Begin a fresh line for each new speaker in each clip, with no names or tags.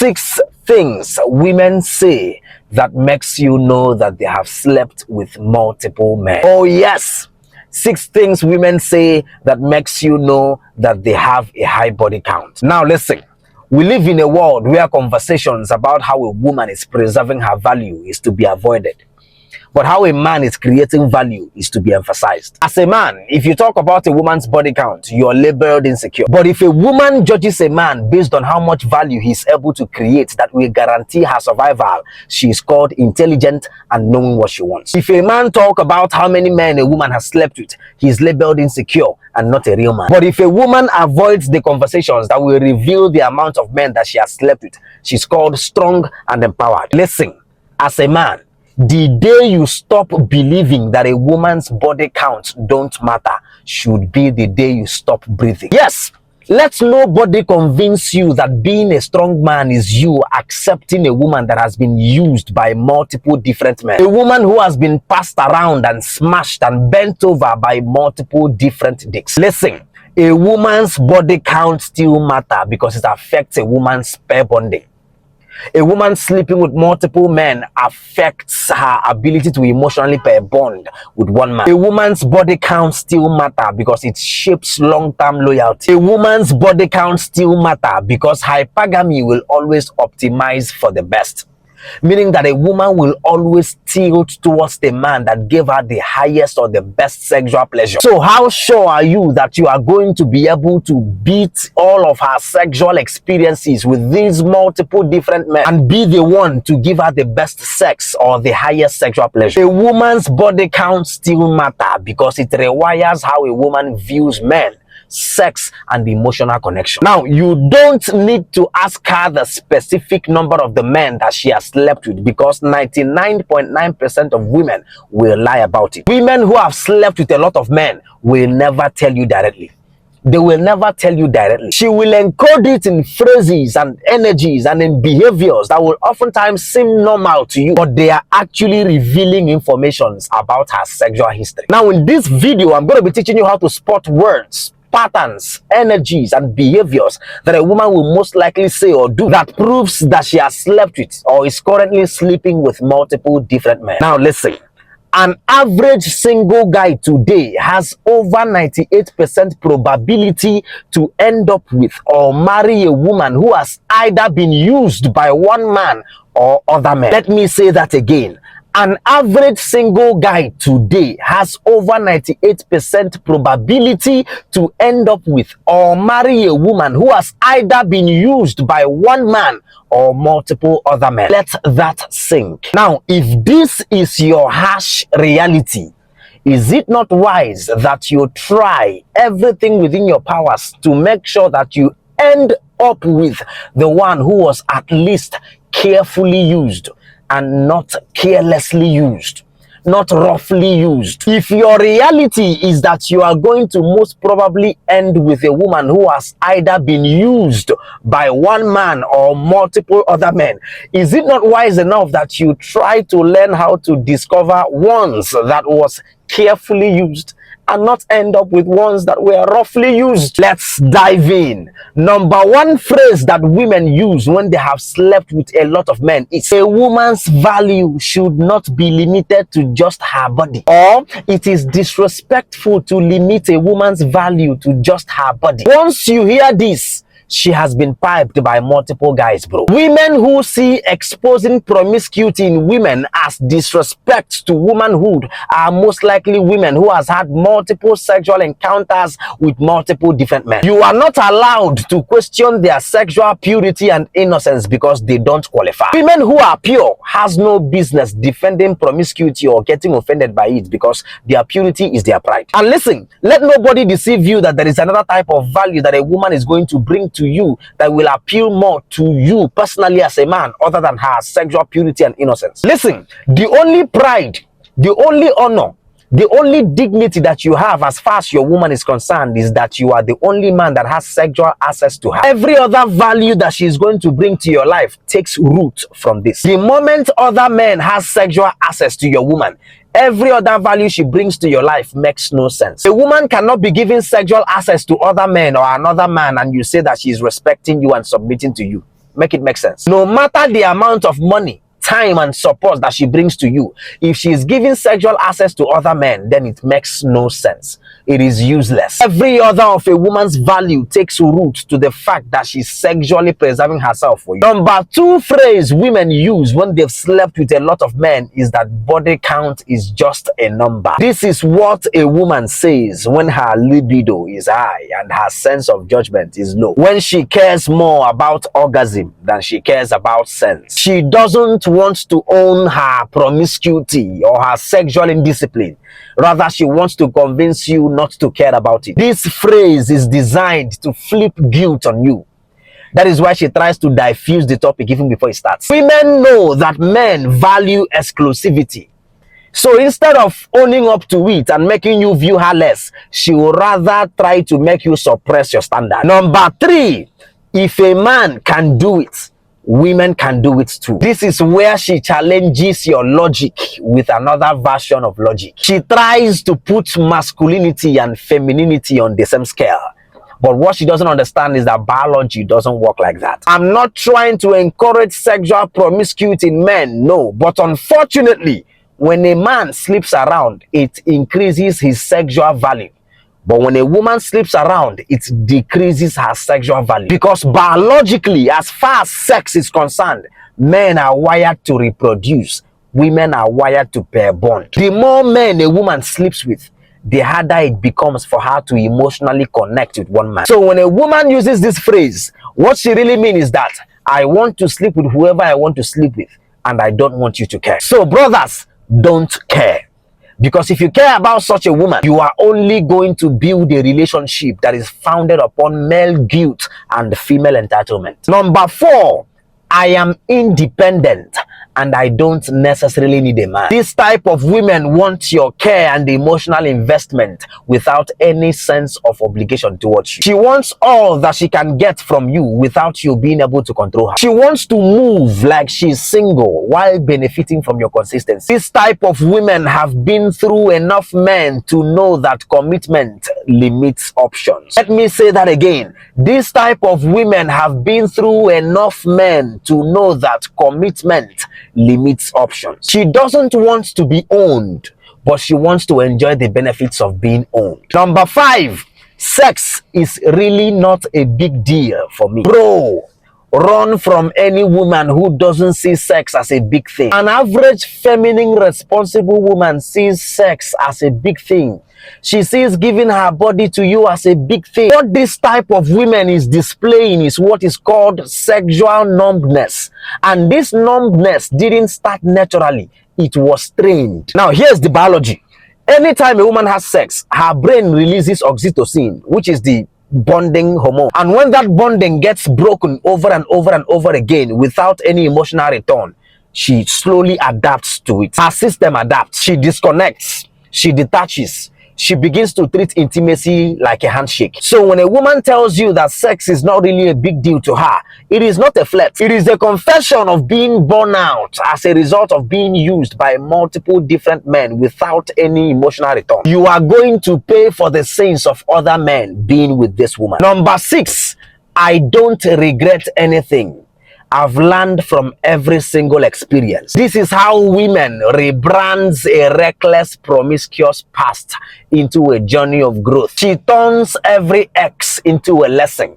6 things women say that makes you know that they have slept with multiple men. Oh yes, 6 things women say that makes you know that they have a high body count. Now listen, we live in a world where conversations about how a woman is preserving her value is to be avoided, but how a man is creating value is to be emphasized. As a man, if you talk about a woman's body count, you're labeled insecure. But if a woman judges a man based on how much value he's able to create that will guarantee her survival, she is called intelligent and knowing what she wants. If a man talk about how many men a woman has slept with, he's labeled insecure and not a real man. But if a woman avoids the conversations that will reveal the amount of men that she has slept with, she's called strong and empowered. Listen, as a man, the day you stop believing that a woman's body counts don't matter should be the day you stop breathing. Yes, let nobody convince you that being a strong man is you accepting a woman that has been used by multiple different men. A woman who has been passed around and smashed and bent over by multiple different dicks. Listen, a woman's body count still matter because it affects a woman's pair bonding. A woman sleeping with multiple men affects her ability to emotionally pair bond with one man. A woman's body count still matter because it shapes long-term loyalty. A woman's body count still matter because hypergamy will always optimize for the best. Meaning that a woman will always tilt towards the man that gave her the highest or the best sexual pleasure. So how sure are you that you are going to be able to beat all of her sexual experiences with these multiple different men and be the one to give her the best sex or the highest sexual pleasure? A woman's body count still matter because it rewires how a woman views men, sex, and emotional connection. Now, you don't need to ask her the specific number of the men that she has slept with because 99.9% of women will lie about it. Women who have slept with a lot of men will never tell you directly. They will never tell you directly. She will encode it in phrases and energies and in behaviors that will oftentimes seem normal to you, but they are actually revealing information about her sexual history. Now, in this video, I'm going to be teaching you how to spot words, patterns, energies, and behaviors that a woman will most likely say or do that proves that she has slept with or is currently sleeping with multiple different men. Now listen, an average single guy today has over 98% probability to end up with or marry a woman who has either been used by one man or other men. Let me say that again. An average single guy today has over 98% probability to end up with or marry a woman who has either been used by one man or multiple other men. Let that sink. Now, if this is your harsh reality, is it not wise that you try everything within your powers to make sure that you end up with the one who was at least carefully used and not carelessly used, not roughly used? If your reality is that you are going to most probably end with a woman who has either been used by one man or multiple other men, is it not wise enough that you try to learn how to discover ones that was carefully used and not end up with ones that were roughly used? Let's dive in. Number one phrase that women use when they have slept with a lot of men is a woman's value should not be limited to just her body, or it is disrespectful to limit a woman's value to just her body. Once you hear this, she has been piped by multiple guys, bro. Women who see exposing promiscuity in women as disrespect to womanhood are most likely women who has had multiple sexual encounters with multiple different men. You are not allowed to question their sexual purity and innocence because they don't qualify. Women who are pure has no business defending promiscuity or getting offended by it because their purity is their pride. And listen, let nobody deceive you that there is another type of value that a woman is going to bring to you that will appeal more to you personally as a man other than her sexual purity and innocence. Listen, the only pride, the only honor, the only dignity that you have as far as your woman is concerned is that you are the only man that has sexual access to her. Every other value that she is going to bring to your life takes root from this. The moment other men has sexual access to your woman, every other value she brings to your life makes no sense. A woman cannot be giving sexual access to other men or another man and you say that she is respecting you and submitting to you. Make it make sense. No matter the amount of money, time, and support that she brings to you, if she is giving sexual access to other men, then it makes no sense. It is useless. Every other of a woman's value takes root to the fact that she's sexually preserving herself for you. Number 2 phrase women use when they've slept with a lot of men is that body count is just a number. This is what a woman says when her libido is high and her sense of judgment is low. When she cares more about orgasm than she cares about sense. She doesn't want to own her promiscuity or her sexual indiscipline. Rather, she wants to convince you not to care about it. This phrase is designed to flip guilt on you. That is why she tries to diffuse the topic even before it starts. Women know that men value exclusivity. So instead of owning up to it and making you view her less, she will rather try to make you suppress your standard. Number 3, if a man can do it, women can do it too. This is where she challenges your logic with another version of logic. She tries to put masculinity and femininity on the same scale. But what she doesn't understand is that biology doesn't work like that. I'm not trying to encourage sexual promiscuity in men, no. But unfortunately, when a man sleeps around, it increases his sexual value. But when a woman sleeps around, it decreases her sexual value. Because biologically, as far as sex is concerned, men are wired to reproduce. Women are wired to pair bond. The more men a woman sleeps with, the harder it becomes for her to emotionally connect with one man. So when a woman uses this phrase, what she really means is that I want to sleep with whoever I want to sleep with, and I don't want you to care. So brothers, don't care. Because if you care about such a woman, you are only going to build a relationship that is founded upon male guilt and female entitlement. Number 4, I am independent and I don't necessarily need a man. This type of women want your care and emotional investment without any sense of obligation towards you. She wants all that she can get from you without you being able to control her. She wants to move like she's single while benefiting from your consistency. This type of women have been through enough men to know that commitment limits options. Let me say that again. This type of women have been through enough men to know that commitment limits options. She doesn't want to be owned, but she wants to enjoy the benefits of being owned. Number 5, sex is really not a big deal for me. Bro, run from any woman who doesn't see sex as a big thing. An average feminine, responsible woman sees sex as a big thing. She sees giving her body to you as a big thing. What this type of women is displaying is what is called sexual numbness. And this numbness didn't start naturally. It was trained. Now, here's the biology. Anytime a woman has sex, her brain releases oxytocin, which is the bonding hormone. And when that bonding gets broken over and over and over again without any emotional return, she slowly adapts to it. Her system adapts. She disconnects. She detaches. She begins to treat intimacy like a handshake. So when a woman tells you that sex is not really a big deal to her, it is not a flirt. It is a confession of being born out as a result of being used by multiple different men without any emotional return. You are going to pay for the sins of other men being with this woman. Number 6, I don't regret anything. I've learned from every single experience. This is how women rebrands a reckless, promiscuous past into a journey of growth. She turns every ex into a lesson,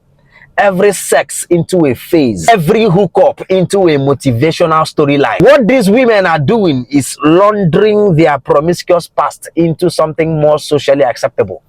every sex into a phase, every hookup into a motivational storyline. What these women are doing is laundering their promiscuous past into something more socially acceptable.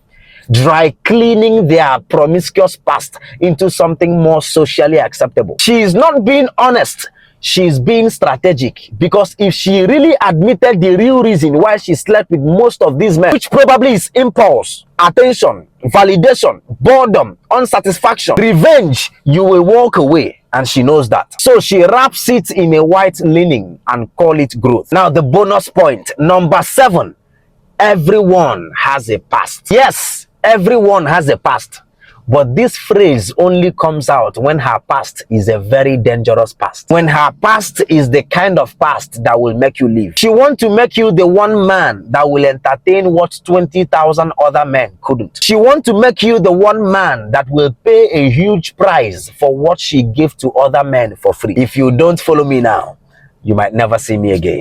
Dry cleaning their promiscuous past into something more socially acceptable. She is not being honest. She's being strategic, because if she really admitted the real reason why she slept with most of these men, which probably is impulse, attention, validation, boredom, unsatisfaction, revenge, you will walk away, and she knows that. So she wraps it in a white linen and call it growth. Now the bonus point, number 7, everyone has a past. Yes, everyone has a past, But this phrase only comes out when her past is a very dangerous past. When her past is the kind of past that will make you leave. She wants to make you the one man that will entertain what 20,000 other men couldn't. She wants to make you the one man that will pay a huge price for what she gave to other men for free. If you don't follow me now, you might never see me again.